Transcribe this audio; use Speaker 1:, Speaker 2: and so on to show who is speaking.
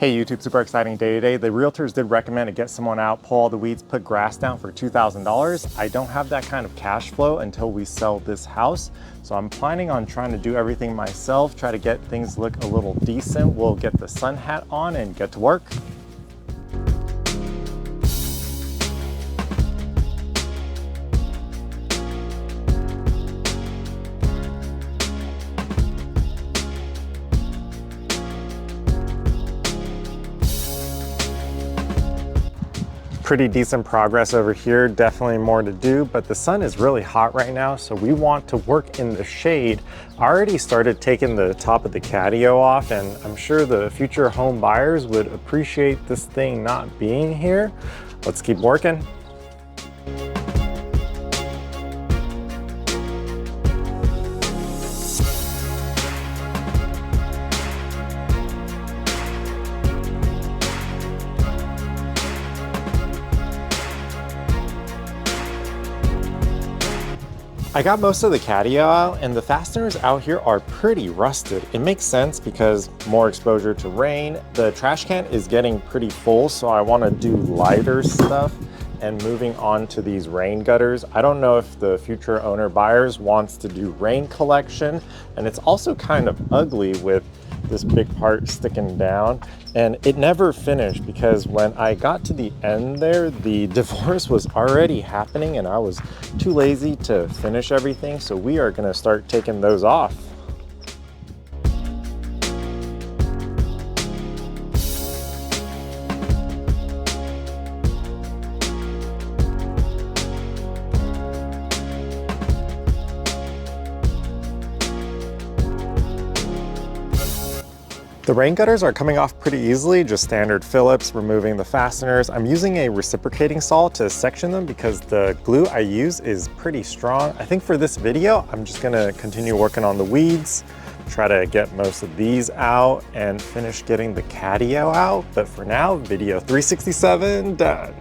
Speaker 1: Hey YouTube, super exciting day today. The realtors did recommend to get someone out, pull all the weeds, put grass down for $2,000. I don't have that kind of cash flow until we sell this house. So I'm planning on trying to do everything myself, try to get things look a little decent. We'll get the sun hat on and get to work. Pretty decent progress over here, definitely more to do, but the sun is really hot right now, so we want to work in the shade. I already started taking the top of the Catio off, and I'm sure the future home buyers would appreciate this thing not being here. Let's keep working. I got most of the Catio out, and the fasteners out here are pretty rusted. It makes sense because more exposure to rain. The trash can is getting pretty full, so I want to do lighter stuff and moving on to these rain gutters. I don't know if the future owner buyers wants to do rain collection, and it's also kind of ugly with this big part sticking down, and it never finished because when I got to the end there, the divorce was already happening and I was too lazy to finish everything, so we are going to start taking those off. The rain gutters are coming off pretty easily, just standard Phillips, removing the fasteners. I'm using a reciprocating saw to section them because the glue I use is pretty strong. I think for this video, I'm just gonna continue working on the weeds, try to get most of these out and finish getting the Catio out. But for now, video 367 done.